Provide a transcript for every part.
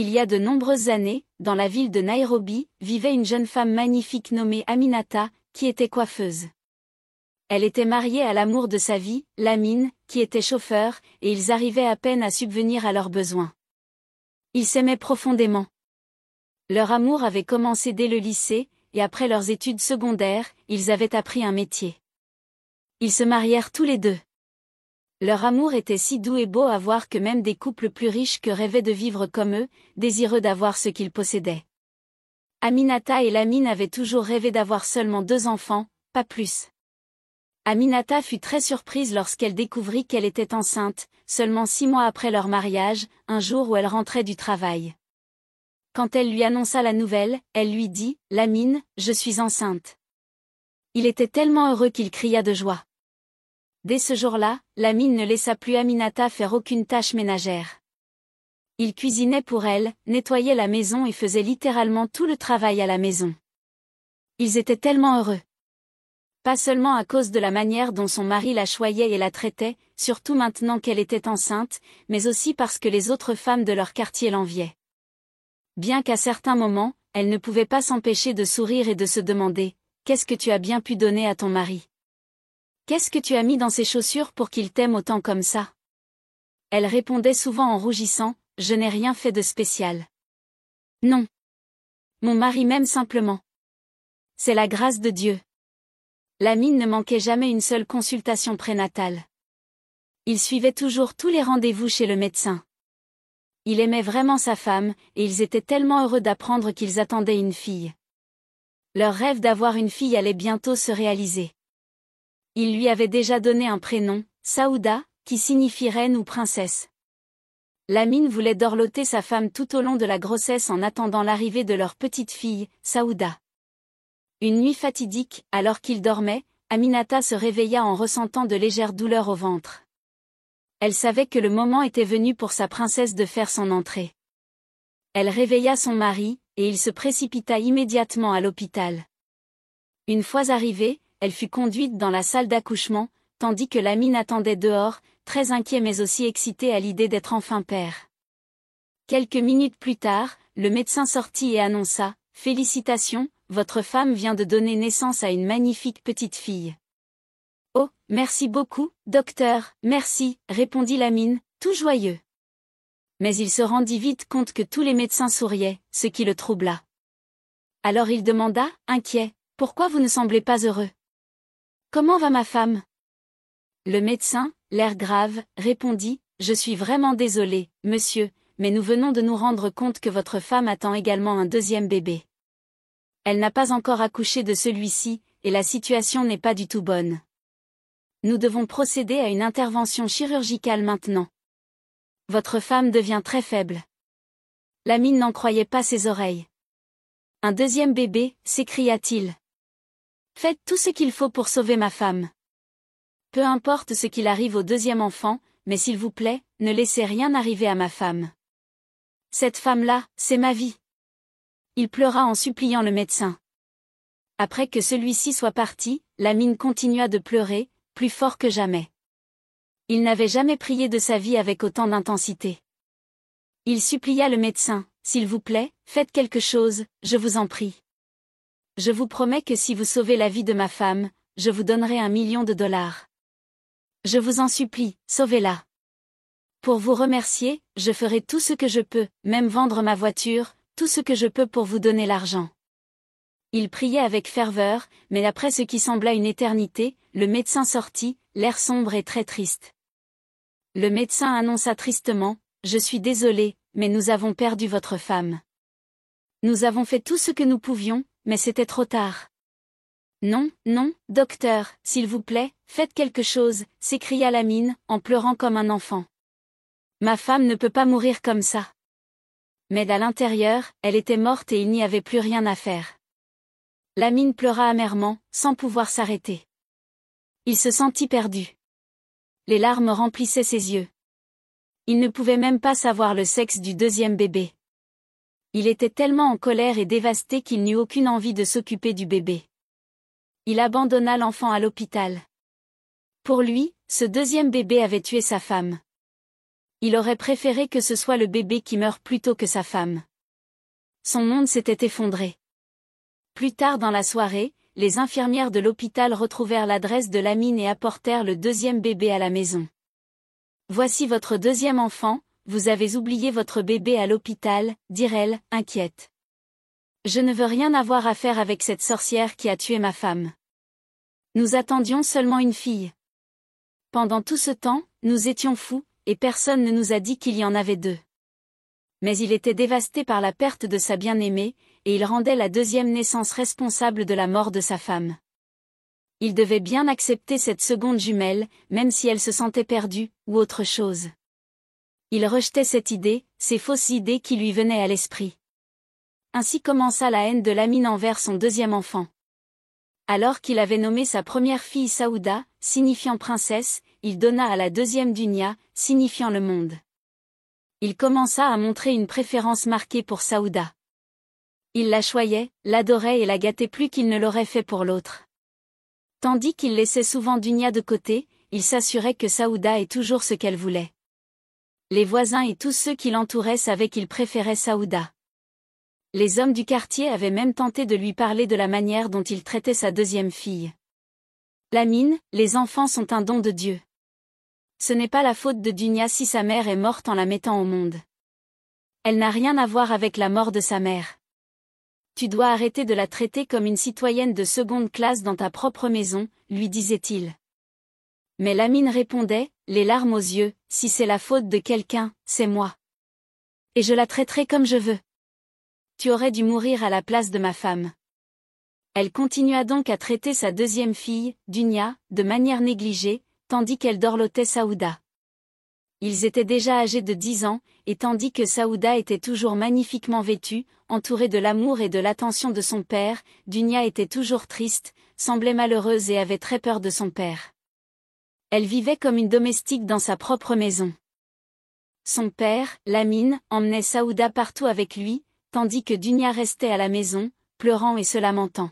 Il y a de nombreuses années, dans la ville de Nairobi, vivait une jeune femme magnifique nommée Aminata, qui était coiffeuse. Elle était mariée à l'amour de sa vie, Lamine, qui était chauffeur, et ils arrivaient à peine à subvenir à leurs besoins. Ils s'aimaient profondément. Leur amour avait commencé dès le lycée, et après leurs études secondaires, ils avaient appris un métier. Ils se marièrent tous les deux. Leur amour était si doux et beau à voir que même des couples plus riches que rêvaient de vivre comme eux, désireux d'avoir ce qu'ils possédaient. Aminata et Lamine avaient toujours rêvé d'avoir seulement 2 enfants, pas plus. Aminata fut très surprise lorsqu'elle découvrit qu'elle était enceinte, seulement 6 mois après leur mariage, un jour où elle rentrait du travail. Quand elle lui annonça la nouvelle, elle lui dit « Lamine, je suis enceinte ». Il était tellement heureux qu'il cria de joie. Dès ce jour-là, Lamine ne laissa plus Aminata faire aucune tâche ménagère. Il cuisinait pour elle, nettoyait la maison et faisait littéralement tout le travail à la maison. Ils étaient tellement heureux. Pas seulement à cause de la manière dont son mari la choyait et la traitait, surtout maintenant qu'elle était enceinte, mais aussi parce que les autres femmes de leur quartier l'enviaient. Bien qu'à certains moments, elle ne pouvait pas s'empêcher de sourire et de se demander « Qu'est-ce que tu as bien pu donner à ton mari ? Qu'est-ce que tu as mis dans ses chaussures pour qu'il t'aime autant comme ça ?» Elle répondait souvent en rougissant « Je n'ai rien fait de spécial. Non. Mon mari m'aime simplement. C'est la grâce de Dieu. » Lamine ne manquait jamais une seule consultation prénatale. Il suivait toujours tous les rendez-vous chez le médecin. Il aimait vraiment sa femme, et ils étaient tellement heureux d'apprendre qu'ils attendaient une fille. Leur rêve d'avoir une fille allait bientôt se réaliser. Il lui avait déjà donné un prénom, Saouda, qui signifie reine ou princesse. Lamine voulait dorloter sa femme tout au long de la grossesse en attendant l'arrivée de leur petite fille, Saouda. Une nuit fatidique, alors qu'il dormait, Aminata se réveilla en ressentant de légères douleurs au ventre. Elle savait que le moment était venu pour sa princesse de faire son entrée. Elle réveilla son mari, et il se précipita immédiatement à l'hôpital. Une fois arrivée, elle fut conduite dans la salle d'accouchement, tandis que Lamine attendait dehors, très inquiet mais aussi excité à l'idée d'être enfin père. Quelques minutes plus tard, le médecin sortit et annonça « Félicitations, votre femme vient de donner naissance à une magnifique petite fille. » « Oh, merci beaucoup, docteur, merci, » répondit Lamine, tout joyeux. Mais il se rendit vite compte que tous les médecins souriaient, ce qui le troubla. Alors il demanda, inquiet, « Pourquoi vous ne semblez pas heureux ? Comment va ma femme ?» Le médecin, l'air grave, répondit, « Je suis vraiment désolé, monsieur, mais nous venons de nous rendre compte que votre femme attend également un 2e bébé. Elle n'a pas encore accouché de celui-ci, et la situation n'est pas du tout bonne. Nous devons procéder à une intervention chirurgicale maintenant. Votre femme devient très faible. » Lamine n'en croyait pas ses oreilles. « Un 2e bébé » s'écria-t-il. « Faites tout ce qu'il faut pour sauver ma femme. Peu importe ce qu'il arrive au 2e enfant, mais s'il vous plaît, ne laissez rien arriver à ma femme. Cette femme-là, c'est ma vie. » Il pleura en suppliant le médecin. Après que celui-ci soit parti, Lamine continua de pleurer, plus fort que jamais. Il n'avait jamais prié de sa vie avec autant d'intensité. Il supplia le médecin, « S'il vous plaît, faites quelque chose, je vous en prie. Je vous promets que si vous sauvez la vie de ma femme, je vous donnerai $1 million. Je vous en supplie, sauvez-la. Pour vous remercier, je ferai tout ce que je peux, même vendre ma voiture, tout ce que je peux pour vous donner l'argent. » Il priait avec ferveur, mais après ce qui sembla une éternité, le médecin sortit, l'air sombre et très triste. Le médecin annonça tristement, « Je suis désolé, mais nous avons perdu votre femme. Nous avons fait tout ce que nous pouvions, mais c'était trop tard. »« Non, non, docteur, s'il vous plaît, faites quelque chose, » s'écria Lamine, en pleurant comme un enfant. « Ma femme ne peut pas mourir comme ça. » Mais à l'intérieur, elle était morte et il n'y avait plus rien à faire. Lamine pleura amèrement, sans pouvoir s'arrêter. Il se sentit perdu. Les larmes remplissaient ses yeux. Il ne pouvait même pas savoir le sexe du 2e bébé. Il était tellement en colère et dévasté qu'il n'eut aucune envie de s'occuper du bébé. Il abandonna l'enfant à l'hôpital. Pour lui, ce 2e bébé avait tué sa femme. Il aurait préféré que ce soit le bébé qui meure plutôt que sa femme. Son monde s'était effondré. Plus tard dans la soirée, les infirmières de l'hôpital retrouvèrent l'adresse de Lamine et apportèrent le deuxième bébé à la maison. Voici votre deuxième enfant, vous avez oublié votre bébé à l'hôpital, dirent-elles, inquiètes. Je ne veux rien avoir à faire avec cette sorcière qui a tué ma femme. Nous attendions seulement une fille. Pendant tout ce temps, nous étions fous, et personne ne nous a dit qu'il y en avait deux. Mais il était dévasté par la perte de sa bien-aimée, et il rendait la deuxième naissance responsable de la mort de sa femme. Il devait bien accepter cette seconde jumelle, même si elle se sentait perdue, ou autre chose. Il rejetait cette idée, ces fausses idées qui lui venaient à l'esprit. Ainsi commença la haine de Lamine envers son deuxième enfant. Alors qu'il avait nommé sa première fille Saouda, signifiant princesse, il donna à la deuxième Dunya, signifiant le monde. Il commença à montrer une préférence marquée pour Saouda. Il la choyait, l'adorait et la gâtait plus qu'il ne l'aurait fait pour l'autre. Tandis qu'il laissait souvent Dunya de côté, il s'assurait que Saouda ait toujours ce qu'elle voulait. Les voisins et tous ceux qui l'entouraient savaient qu'il préférait Saouda. Les hommes du quartier avaient même tenté de lui parler de la manière dont il traitait sa deuxième fille. Lamine, les enfants sont un don de Dieu. Ce n'est pas la faute de Dunya si sa mère est morte en la mettant au monde. Elle n'a rien à voir avec la mort de sa mère. Tu dois arrêter de la traiter comme une citoyenne de seconde classe dans ta propre maison, lui disait-il. Mais Lamine répondait, les larmes aux yeux, si c'est la faute de quelqu'un, c'est moi. Et je la traiterai comme je veux. Tu aurais dû mourir à la place de ma femme. Elle continua donc à traiter sa deuxième fille, Dunya, de manière négligée, tandis qu'elle dorlotait Saouda. Ils étaient déjà âgés de 10 ans, et tandis que Saouda était toujours magnifiquement vêtue, entourée de l'amour et de l'attention de son père, Dunya était toujours triste, semblait malheureuse et avait très peur de son père. Elle vivait comme une domestique dans sa propre maison. Son père, Lamine, emmenait Saouda partout avec lui, tandis que Dunya restait à la maison, pleurant et se lamentant.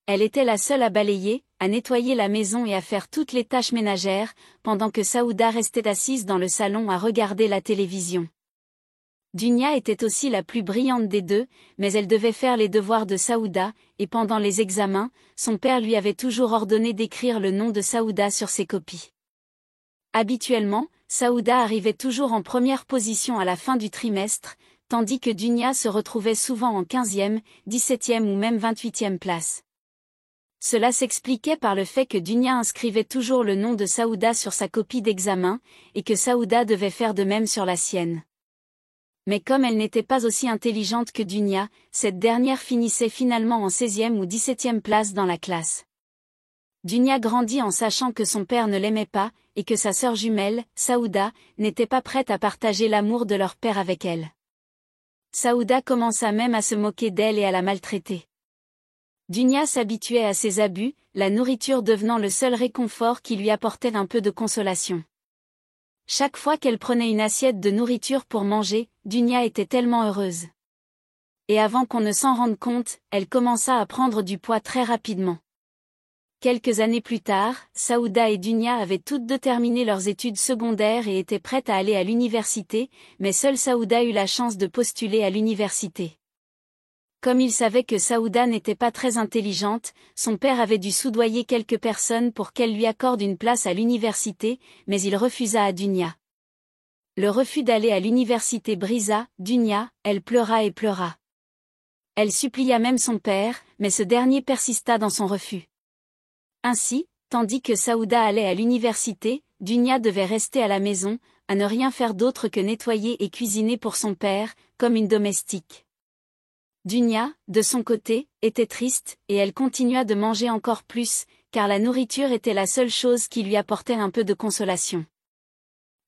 Elle était la seule à balayer, à nettoyer la maison et à faire toutes les tâches ménagères, pendant que Saouda restait assise dans le salon à regarder la télévision. Dunya était aussi la plus brillante des deux, mais elle devait faire les devoirs de Saouda, et pendant les examens, son père lui avait toujours ordonné d'écrire le nom de Saouda sur ses copies. Habituellement, Saouda arrivait toujours en première position à la fin du trimestre, tandis que Dunya se retrouvait souvent en 15e, 17e ou même 28e place. Cela s'expliquait par le fait que Dunya inscrivait toujours le nom de Saouda sur sa copie d'examen, et que Saouda devait faire de même sur la sienne. Mais comme elle n'était pas aussi intelligente que Dunya, cette dernière finissait finalement en 16e ou 17e place dans la classe. Dunya grandit en sachant que son père ne l'aimait pas, et que sa sœur jumelle, Saouda, n'était pas prête à partager l'amour de leur père avec elle. Saouda commença même à se moquer d'elle et à la maltraiter. Dunya s'habituait à ses abus, la nourriture devenant le seul réconfort qui lui apportait un peu de consolation. Chaque fois qu'elle prenait une assiette de nourriture pour manger, Dunya était tellement heureuse. Et avant qu'on ne s'en rende compte, elle commença à prendre du poids très rapidement. Quelques années plus tard, Saouda et Dunya avaient toutes deux terminé leurs études secondaires et étaient prêtes à aller à l'université, mais seule Saouda eut la chance de postuler à l'université. Comme il savait que Saouda n'était pas très intelligente, son père avait dû soudoyer quelques personnes pour qu'elle lui accorde une place à l'université, mais il refusa à Dunya. Le refus d'aller à l'université brisa Dunya, elle pleura et pleura. Elle supplia même son père, mais ce dernier persista dans son refus. Ainsi, tandis que Saouda allait à l'université, Dunya devait rester à la maison, à ne rien faire d'autre que nettoyer et cuisiner pour son père, comme une domestique. Dunya, de son côté, était triste, et elle continua de manger encore plus, car la nourriture était la seule chose qui lui apportait un peu de consolation.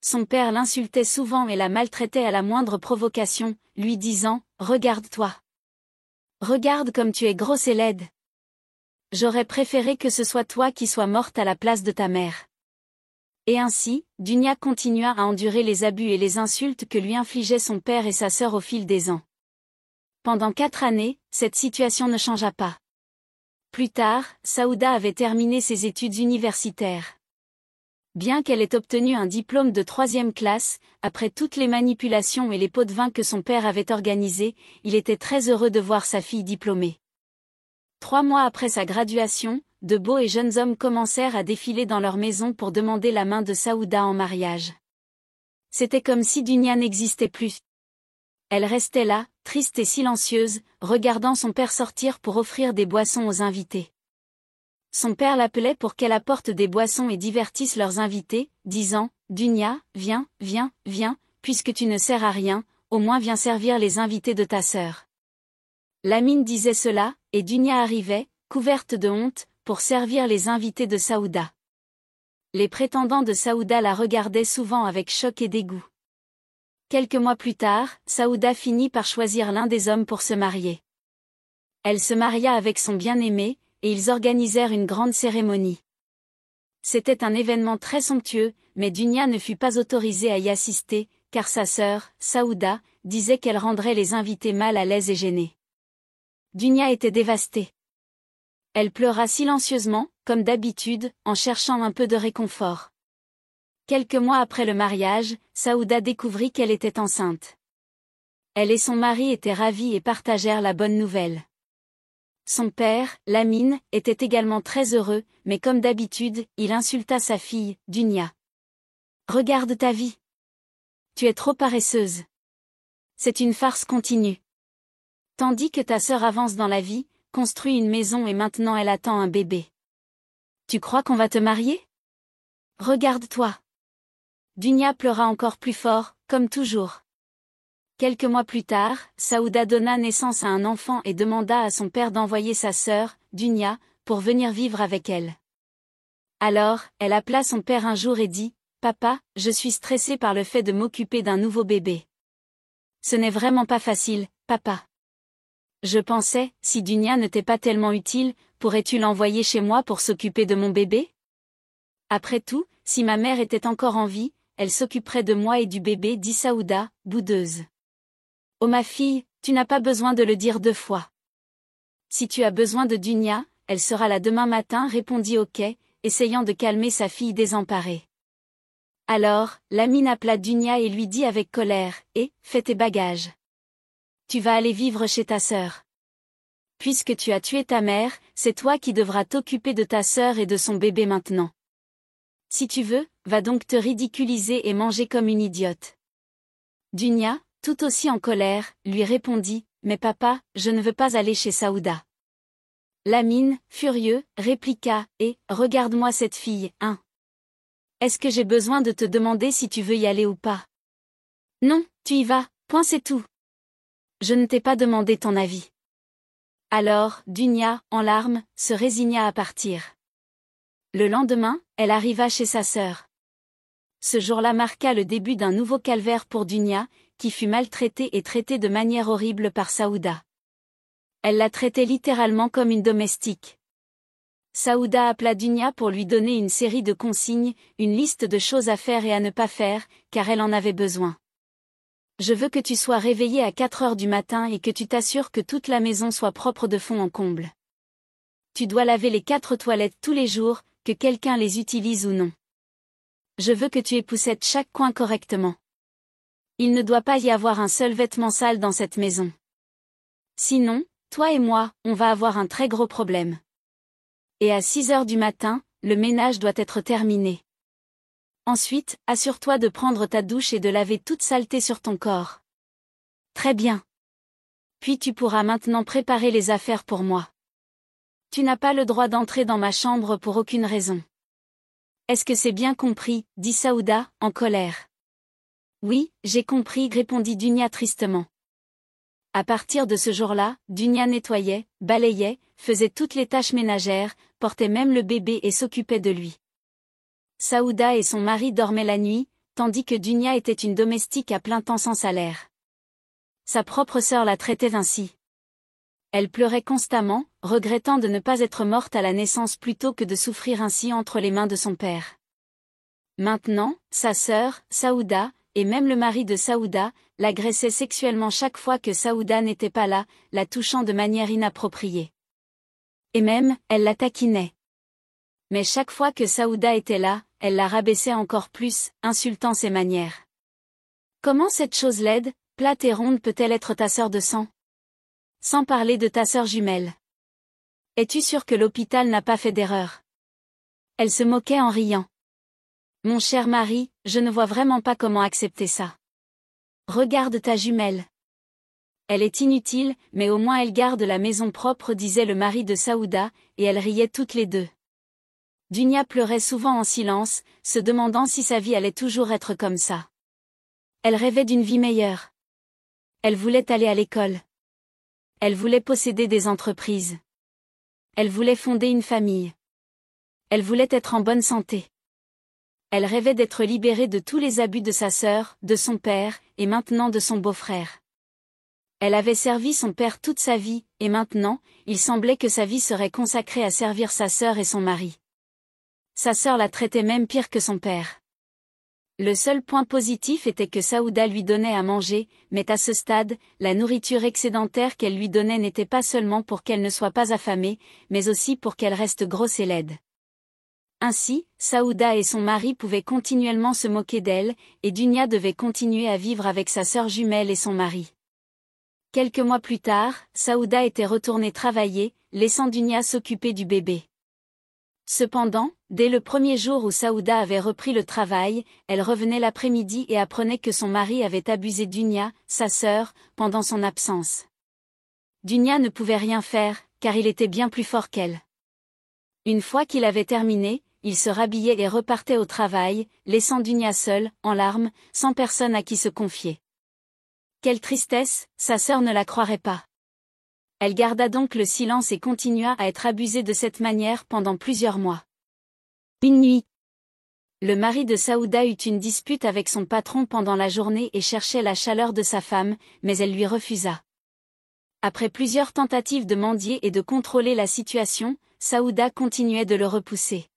Son père l'insultait souvent et la maltraitait à la moindre provocation, lui disant « Regarde-toi. Regarde comme tu es grosse et laide. J'aurais préféré que ce soit toi qui sois morte à la place de ta mère. » Et ainsi, Dunya continua à endurer les abus et les insultes que lui infligeaient son père et sa sœur au fil des ans. Pendant 4 années, cette situation ne changea pas. Plus tard, Saouda avait terminé ses études universitaires. Bien qu'elle ait obtenu un diplôme de 3e classe, après toutes les manipulations et les pots de vin que son père avait organisés, il était très heureux de voir sa fille diplômée. 3 mois après sa graduation, de beaux et jeunes hommes commencèrent à défiler dans leur maison pour demander la main de Saouda en mariage. C'était comme si Dunya n'existait plus. Elle restait là, triste et silencieuse, regardant son père sortir pour offrir des boissons aux invités. Son père l'appelait pour qu'elle apporte des boissons et divertisse leurs invités, disant « Dunya, viens, viens, viens, puisque tu ne sers à rien, au moins viens servir les invités de ta sœur. » Lamine disait cela, et Dunya arrivait, couverte de honte, pour servir les invités de Saouda. Les prétendants de Saouda la regardaient souvent avec choc et dégoût. Quelques mois plus tard, Saouda finit par choisir l'un des hommes pour se marier. Elle se maria avec son bien-aimé, et ils organisèrent une grande cérémonie. C'était un événement très somptueux, mais Dunya ne fut pas autorisée à y assister, car sa sœur, Saouda, disait qu'elle rendrait les invités mal à l'aise et gênés. Dunya était dévastée. Elle pleura silencieusement, comme d'habitude, en cherchant un peu de réconfort. Quelques mois après le mariage, Saouda découvrit qu'elle était enceinte. Elle et son mari étaient ravis et partagèrent la bonne nouvelle. Son père, Lamine, était également très heureux, mais comme d'habitude, il insulta sa fille, Dunya. « Regarde ta vie. Tu es trop paresseuse. C'est une farce continue. Tandis que ta sœur avance dans la vie, construit une maison et maintenant elle attend un bébé. Tu crois qu'on va te marier? Regarde-toi. » Dunya pleura encore plus fort, comme toujours. Quelques mois plus tard, Saouda donna naissance à un enfant et demanda à son père d'envoyer sa sœur, Dunya, pour venir vivre avec elle. Alors, elle appela son père un jour et dit « Papa, je suis stressée par le fait de m'occuper d'un nouveau bébé. Ce n'est vraiment pas facile, papa. Je pensais, si Dunya ne t'est pas tellement utile, pourrais-tu l'envoyer chez moi pour s'occuper de mon bébé? Après tout, si ma mère était encore en vie, elle s'occuperait de moi et du bébé, dit Saouda, boudeuse. Oh ma fille, tu n'as pas besoin de le dire 2 fois. Si tu as besoin de Dunya, elle sera là demain matin, répondit Okey, essayant de calmer sa fille désemparée. Alors, Lamine appela Dunya et lui dit avec colère, fais tes bagages. Tu vas aller vivre chez ta sœur. Puisque tu as tué ta mère, c'est toi qui devras t'occuper de ta sœur et de son bébé maintenant. Si tu veux, va donc te ridiculiser et manger comme une idiote. Dunya, tout aussi en colère, lui répondit, « Mais papa, je ne veux pas aller chez Saouda. » Lamine, furieux, répliqua, « Regarde-moi cette fille, hein. Est-ce que j'ai besoin de te demander si tu veux y aller ou pas? Non, tu y vas, point c'est tout. Je ne t'ai pas demandé ton avis. » Alors, Dunya, en larmes, se résigna à partir. Le lendemain, elle arriva chez sa sœur. Ce jour-là marqua le début d'un nouveau calvaire pour Dunya, qui fut maltraitée et traitée de manière horrible par Saouda. Elle la traitait littéralement comme une domestique. Saouda appela Dunya pour lui donner une série de consignes, une liste de choses à faire et à ne pas faire, car elle en avait besoin. Je veux que tu sois réveillée à 4 heures du matin et que tu t'assures que toute la maison soit propre de fond en comble. Tu dois laver les 4 toilettes tous les jours, que quelqu'un les utilise ou non. Je veux que tu époussettes chaque coin correctement. Il ne doit pas y avoir un seul vêtement sale dans cette maison. Sinon, toi et moi, on va avoir un très gros problème. Et à 6 heures du matin, le ménage doit être terminé. Ensuite, assure-toi de prendre ta douche et de laver toute saleté sur ton corps. Très bien. Puis tu pourras maintenant préparer les affaires pour moi. Tu n'as pas le droit d'entrer dans ma chambre pour aucune raison. Est-ce que c'est bien compris, dit Saouda, en colère. Oui, j'ai compris, répondit Dunya tristement. À partir de ce jour-là, Dunya nettoyait, balayait, faisait toutes les tâches ménagères, portait même le bébé et s'occupait de lui. Saouda et son mari dormaient la nuit, tandis que Dunya était une domestique à plein temps sans salaire. Sa propre sœur la traitait ainsi. Elle pleurait constamment, regrettant de ne pas être morte à la naissance plutôt que de souffrir ainsi entre les mains de son père. Maintenant, sa sœur, Saouda, et même le mari de Saouda, l'agressait sexuellement chaque fois que Saouda n'était pas là, la touchant de manière inappropriée. Et même, elle la taquinait. Mais chaque fois que Saouda était là, elle la rabaissait encore plus, insultant ses manières. Comment cette chose laide, plate et ronde peut-elle être ta sœur de sang? Sans parler de ta sœur jumelle. Es-tu sûr que l'hôpital n'a pas fait d'erreur? Elle se moquait en riant. Mon cher mari, je ne vois vraiment pas comment accepter ça. Regarde ta jumelle. Elle est inutile, mais au moins elle garde la maison propre, disait le mari de Saouda, et elles riaient toutes les deux. Dunia pleurait souvent en silence, se demandant si sa vie allait toujours être comme ça. Elle rêvait d'une vie meilleure. Elle voulait aller à l'école. Elle voulait posséder des entreprises. Elle voulait fonder une famille. Elle voulait être en bonne santé. Elle rêvait d'être libérée de tous les abus de sa sœur, de son père, et maintenant de son beau-frère. Elle avait servi son père toute sa vie, et maintenant, il semblait que sa vie serait consacrée à servir sa sœur et son mari. Sa sœur la traitait même pire que son père. Le seul point positif était que Saouda lui donnait à manger, mais à ce stade, la nourriture excédentaire qu'elle lui donnait n'était pas seulement pour qu'elle ne soit pas affamée, mais aussi pour qu'elle reste grosse et laide. Ainsi, Saouda et son mari pouvaient continuellement se moquer d'elle, et Dunia devait continuer à vivre avec sa sœur jumelle et son mari. Quelques mois plus tard, Saouda était retournée travailler, laissant Dunia s'occuper du bébé. Cependant, dès le premier jour où Saouda avait repris le travail, elle revenait l'après-midi et apprenait que son mari avait abusé Dunia, sa sœur, pendant son absence. Dunia ne pouvait rien faire, car il était bien plus fort qu'elle. Une fois qu'il avait terminé, il se rhabillait et repartait au travail, laissant Dunia seule, en larmes, sans personne à qui se confier. Quelle tristesse, sa sœur ne la croirait pas. Elle garda donc le silence et continua à être abusée de cette manière pendant plusieurs mois. Une nuit, le mari de Saouda eut une dispute avec son patron pendant la journée et cherchait la chaleur de sa femme, mais elle lui refusa. Après plusieurs tentatives de mendier et de contrôler la situation, Saouda continuait de le repousser.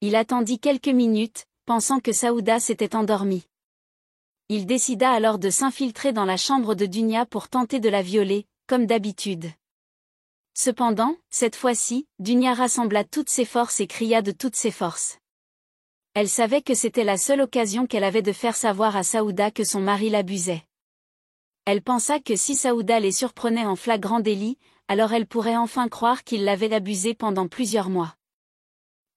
Il attendit quelques minutes, pensant que Saouda s'était endormie. Il décida alors de s'infiltrer dans la chambre de Dunia pour tenter de la violer, comme d'habitude. Cependant, cette fois-ci, Dunia rassembla toutes ses forces et cria de toutes ses forces. Elle savait que c'était la seule occasion qu'elle avait de faire savoir à Saouda que son mari l'abusait. Elle pensa que si Saouda les surprenait en flagrant délit, alors elle pourrait enfin croire qu'il l'avait abusée pendant plusieurs mois.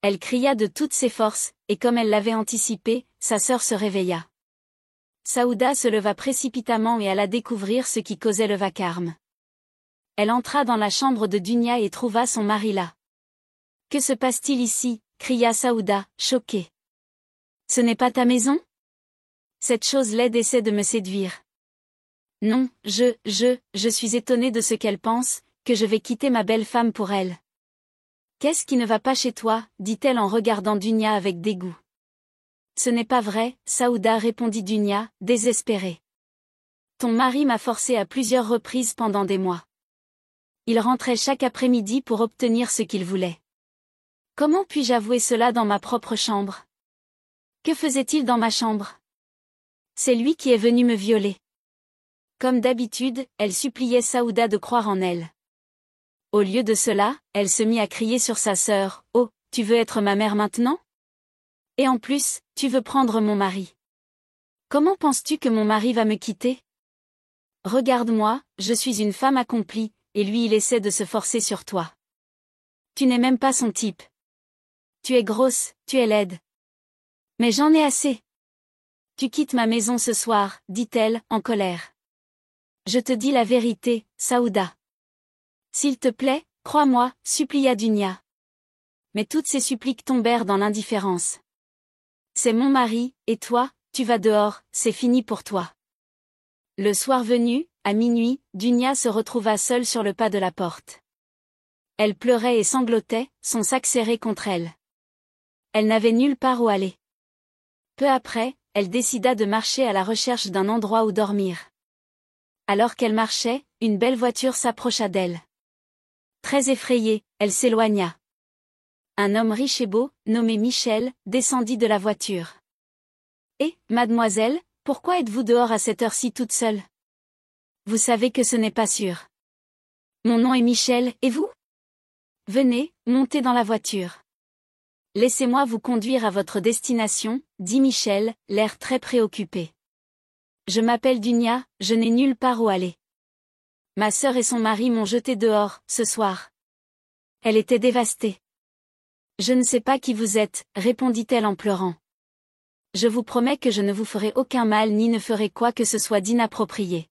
Elle cria de toutes ses forces, et comme elle l'avait anticipé, sa sœur se réveilla. Saouda se leva précipitamment et alla découvrir ce qui causait le vacarme. Elle entra dans la chambre de Dunia et trouva son mari là. « Que se passe-t-il ici » cria Saouda, choquée. « Ce n'est pas ta maison ? Cette chose laide essaie de me séduire. Non, je suis étonnée de ce qu'elle pense, que je vais quitter ma belle femme pour elle. Qu'est-ce qui ne va pas chez toi, dit-elle en regardant Dunia avec dégoût. Ce n'est pas vrai, Saouda, répondit Dunia, désespérée. Ton mari m'a forcée à plusieurs reprises pendant des mois. Il rentrait chaque après-midi pour obtenir ce qu'il voulait. Comment puis-je avouer cela dans ma propre chambre? Que faisait-il dans ma chambre? C'est lui qui est venu me violer. Comme d'habitude, elle suppliait Saouda de croire en elle. Au lieu de cela, elle se mit à crier sur sa sœur, « Oh, tu veux être ma mère maintenant? Et en plus, tu veux prendre mon mari. Comment penses-tu que mon mari va me quitter? Regarde-moi, je suis une femme accomplie, et lui il essaie de se forcer sur toi. Tu n'es même pas son type. Tu es grosse, tu es laide. Mais j'en ai assez. Tu quittes ma maison ce soir, dit-elle, en colère. Je te dis la vérité, Saouda. S'il te plaît, crois-moi, supplia Dunia. Mais toutes ces suppliques tombèrent dans l'indifférence. C'est mon mari, et toi, tu vas dehors, c'est fini pour toi. Le soir venu, à minuit, Dunia se retrouva seule sur le pas de la porte. Elle pleurait et sanglotait, son sac serré contre elle. Elle n'avait nulle part où aller. Peu après, elle décida de marcher à la recherche d'un endroit où dormir. Alors qu'elle marchait, une belle voiture s'approcha d'elle. Très effrayée, elle s'éloigna. Un homme riche et beau, nommé Michel, descendit de la voiture. « Eh, mademoiselle, pourquoi êtes-vous dehors à cette heure-ci toute seule? Vous savez que ce n'est pas sûr. Mon nom est Michel, et vous? Venez, montez dans la voiture. Laissez-moi vous conduire à votre destination, dit Michel, l'air très préoccupé. Je m'appelle Dunia, je n'ai nulle part où aller. Ma sœur et son mari m'ont jeté dehors, ce soir. Elle était dévastée. Je ne sais pas qui vous êtes, répondit-elle en pleurant. Je vous promets que je ne vous ferai aucun mal ni ne ferai quoi que ce soit d'inapproprié.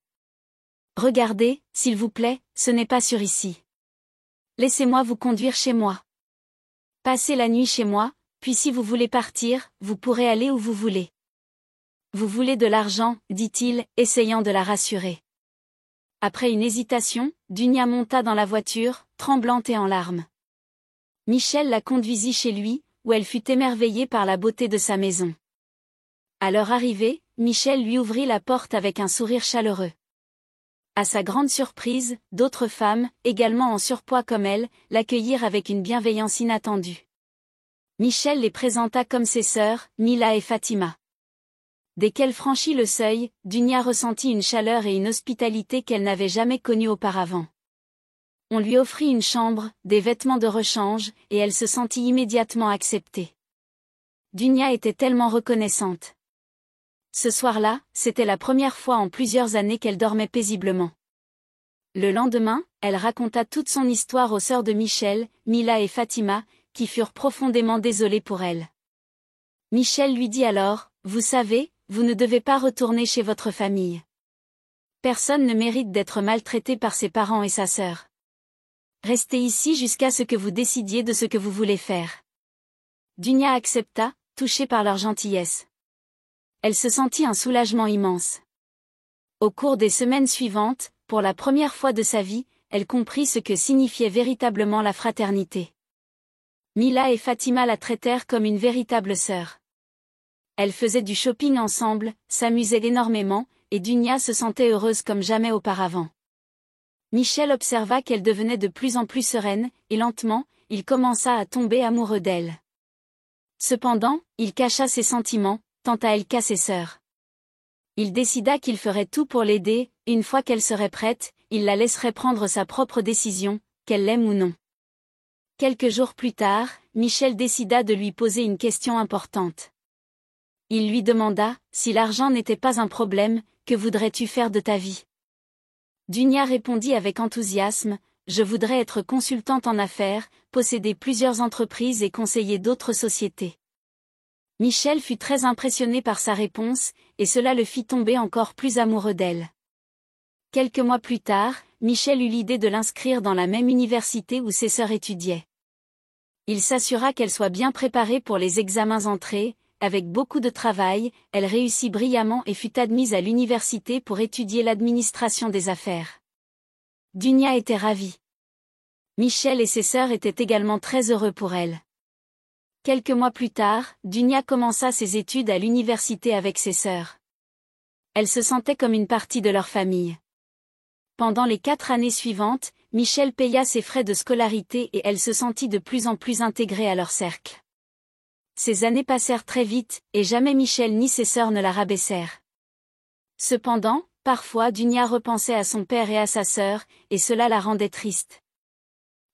Regardez, s'il vous plaît, ce n'est pas sûr ici. Laissez-moi vous conduire chez moi. Passez la nuit chez moi, puis si vous voulez partir, vous pourrez aller où vous voulez. Vous voulez de l'argent, dit-il, essayant de la rassurer. Après une hésitation, Dunia monta dans la voiture, tremblante et en larmes. Michel la conduisit chez lui, où elle fut émerveillée par la beauté de sa maison. À leur arrivée, Michel lui ouvrit la porte avec un sourire chaleureux. À sa grande surprise, d'autres femmes, également en surpoids comme elle, l'accueillirent avec une bienveillance inattendue. Michel les présenta comme ses sœurs, Mila et Fatima. Dès qu'elle franchit le seuil, Dunia ressentit une chaleur et une hospitalité qu'elle n'avait jamais connue auparavant. On lui offrit une chambre, des vêtements de rechange, et elle se sentit immédiatement acceptée. Dunia était tellement reconnaissante. Ce soir-là, c'était la première fois en plusieurs années qu'elle dormait paisiblement. Le lendemain, elle raconta toute son histoire aux sœurs de Michel, Mila et Fatima, qui furent profondément désolées pour elle. Michel lui dit alors, « Vous savez, vous ne devez pas retourner chez votre famille. Personne ne mérite d'être maltraité par ses parents et sa sœur. Restez ici jusqu'à ce que vous décidiez de ce que vous voulez faire. » Dunia accepta, touchée par leur gentillesse. Elle se sentit un soulagement immense. Au cours des semaines suivantes, pour la première fois de sa vie, elle comprit ce que signifiait véritablement la fraternité. Mila et Fatima la traitèrent comme une véritable sœur. Elles faisaient du shopping ensemble, s'amusaient énormément, et Dunia se sentait heureuse comme jamais auparavant. Michel observa qu'elle devenait de plus en plus sereine, et lentement, il commença à tomber amoureux d'elle. Cependant, il cacha ses sentiments, tant à elle qu'à ses sœurs. Il décida qu'il ferait tout pour l'aider, une fois qu'elle serait prête, il la laisserait prendre sa propre décision, qu'elle l'aime ou non. Quelques jours plus tard, Michel décida de lui poser une question importante. Il lui demanda, si l'argent n'était pas un problème, que voudrais-tu faire de ta vie? Dunia répondit avec enthousiasme, je voudrais être consultante en affaires, posséder plusieurs entreprises et conseiller d'autres sociétés. Michel fut très impressionné par sa réponse, et cela le fit tomber encore plus amoureux d'elle. Quelques mois plus tard, Michel eut l'idée de l'inscrire dans la même université où ses sœurs étudiaient. Il s'assura qu'elle soit bien préparée pour les examens entrées, avec beaucoup de travail, elle réussit brillamment et fut admise à l'université pour étudier l'administration des affaires. Dunia était ravie. Michel et ses sœurs étaient également très heureux pour elle. Quelques mois plus tard, Dunia commença ses études à l'université avec ses sœurs. Elle se sentait comme une partie de leur famille. Pendant les 4 années suivantes, Michel paya ses frais de scolarité et elle se sentit de plus en plus intégrée à leur cercle. Ces années passèrent très vite, et jamais Michel ni ses sœurs ne la rabaissèrent. Cependant, parfois Dunia repensait à son père et à sa sœur, et cela la rendait triste.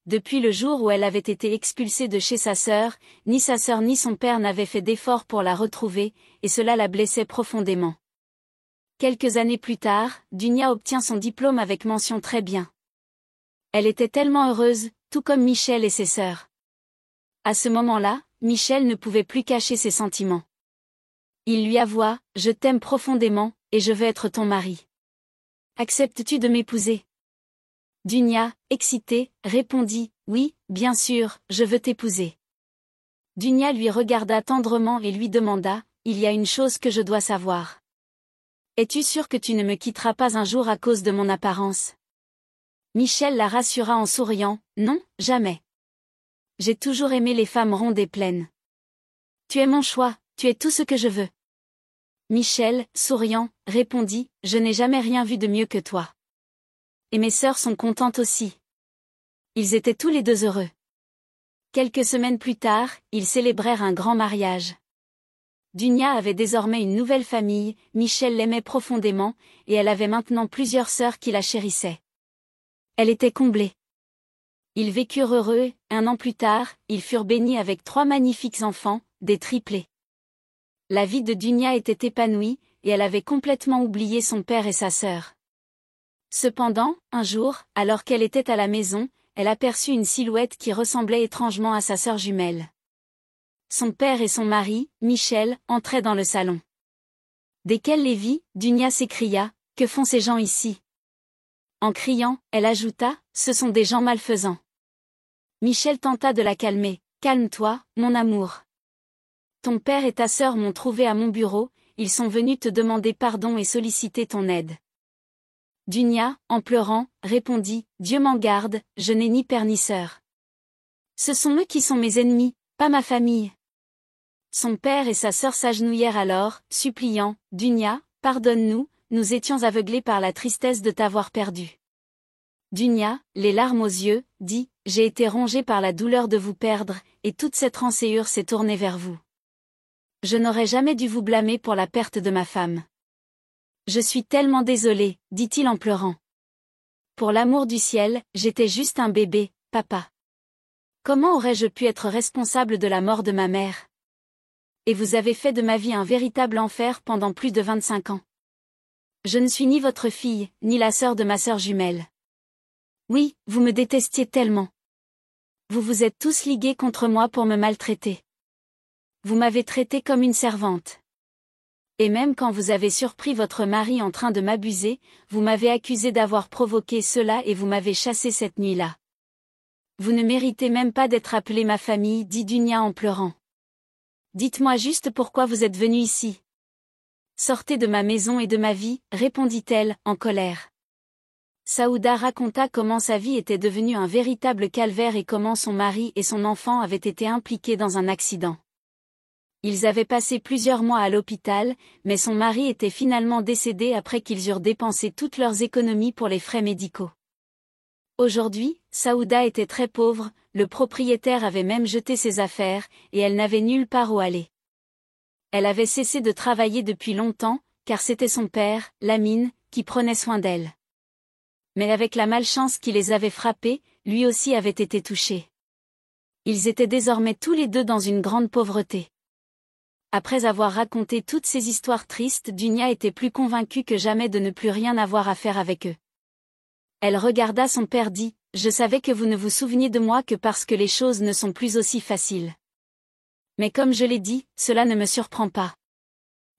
Depuis le jour où elle avait été expulsée de chez sa sœur, ni sa sœur ni son père n'avaient fait d'efforts pour la retrouver, et cela la blessait profondément. Quelques années plus tard, Dunia obtient son diplôme avec mention très bien. Elle était tellement heureuse, tout comme Michel et ses sœurs. À ce moment-là, Michel ne pouvait plus cacher ses sentiments. Il lui avoua, « Je t'aime profondément, et je veux être ton mari. Acceptes-tu de m'épouser ?» Dunia, excitée, répondit, « Oui, bien sûr, je veux t'épouser. » Dunia lui regarda tendrement et lui demanda, « Il y a une chose que je dois savoir. Es-tu sûre que tu ne me quitteras pas un jour à cause de mon apparence ?» Michel la rassura en souriant, « Non, jamais. J'ai toujours aimé les femmes rondes et pleines. Tu es mon choix, tu es tout ce que je veux. » Michel, souriant, répondit, « Je n'ai jamais rien vu de mieux que toi. Et mes sœurs sont contentes aussi. » Ils étaient tous les deux heureux. Quelques semaines plus tard, ils célébrèrent un grand mariage. Dunia avait désormais une nouvelle famille, Michel l'aimait profondément, et elle avait maintenant plusieurs sœurs qui la chérissaient. Elle était comblée. Ils vécurent heureux et, 1 an plus tard, ils furent bénis avec 3 magnifiques enfants, des triplés. La vie de Dunya était épanouie, et elle avait complètement oublié son père et sa sœur. Cependant, un jour, alors qu'elle était à la maison, elle aperçut une silhouette qui ressemblait étrangement à sa sœur jumelle. Son père et son mari, Michel, entraient dans le salon. Dès qu'elle les vit, Dunya s'écria « Que font ces gens ici ?» En criant, elle ajouta « Ce sont des gens malfaisants. » Michel tenta de la calmer « Calme-toi, mon amour. Ton père et ta sœur m'ont trouvé à mon bureau, ils sont venus te demander pardon et solliciter ton aide. » Dunya, en pleurant, répondit « Dieu m'en garde, je n'ai ni père ni sœur. Ce sont eux qui sont mes ennemis, pas ma famille. » Son père et sa sœur s'agenouillèrent alors, suppliant « Dunya, pardonne-nous, nous étions aveuglés par la tristesse de t'avoir perdu. » Dunya, les larmes aux yeux, dit « J'ai été rongée par la douleur de vous perdre, et toute cette rancœur s'est tournée vers vous. Je n'aurais jamais dû vous blâmer pour la perte de ma femme. Je suis tellement désolé, dit-il en pleurant. Pour l'amour du ciel, j'étais juste un bébé, papa. Comment aurais-je pu être responsable de la mort de ma mère? Et vous avez fait de ma vie un véritable enfer pendant plus de 25 ans. Je ne suis ni votre fille, ni la sœur de ma sœur jumelle. Oui, vous me détestiez tellement. Vous vous êtes tous ligués contre moi pour me maltraiter. Vous m'avez traitée comme une servante. Et même quand vous avez surpris votre mari en train de m'abuser, vous m'avez accusé d'avoir provoqué cela et vous m'avez chassé cette nuit-là. Vous ne méritez même pas d'être appelée ma famille, dit Dunya en pleurant. Dites-moi juste pourquoi vous êtes venu ici. Sortez de ma maison et de ma vie, répondit-elle, en colère. Saouda raconta comment sa vie était devenue un véritable calvaire et comment son mari et son enfant avaient été impliqués dans un accident. Ils avaient passé plusieurs mois à l'hôpital, mais son mari était finalement décédé après qu'ils eurent dépensé toutes leurs économies pour les frais médicaux. Aujourd'hui, Saouda était très pauvre, le propriétaire avait même jeté ses affaires, et elle n'avait nulle part où aller. Elle avait cessé de travailler depuis longtemps, car c'était son père, Lamine, qui prenait soin d'elle. Mais avec la malchance qui les avait frappés, lui aussi avait été touché. Ils étaient désormais tous les deux dans une grande pauvreté. Après avoir raconté toutes ces histoires tristes, Dunya était plus convaincue que jamais de ne plus rien avoir à faire avec eux. Elle regarda son père dit, « Je savais que vous ne vous souveniez de moi que parce que les choses ne sont plus aussi faciles. Mais comme je l'ai dit, cela ne me surprend pas.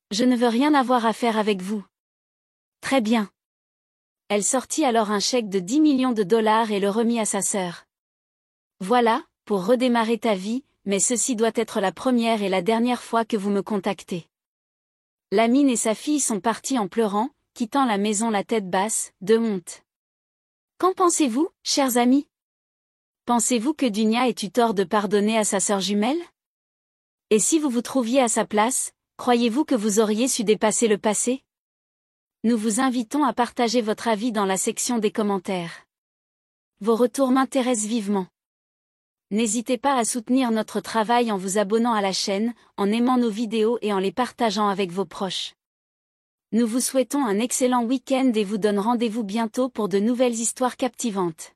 Je ne veux rien avoir à faire avec vous. » Très bien. Elle sortit alors un chèque de 10 millions de dollars et le remit à sa sœur. Voilà, pour redémarrer ta vie, mais ceci doit être la première et la dernière fois que vous me contactez. Lamine et sa fille sont partis en pleurant, quittant la maison la tête basse, de honte. Qu'en pensez-vous, chers amis? Pensez-vous que Dunya ait eu tort de pardonner à sa sœur jumelle? Et si vous vous trouviez à sa place, croyez-vous que vous auriez su dépasser le passé? Nous vous invitons à partager votre avis dans la section des commentaires. Vos retours m'intéressent vivement. N'hésitez pas à soutenir notre travail en vous abonnant à la chaîne, en aimant nos vidéos et en les partageant avec vos proches. Nous vous souhaitons un excellent week-end et vous donne rendez-vous bientôt pour de nouvelles histoires captivantes.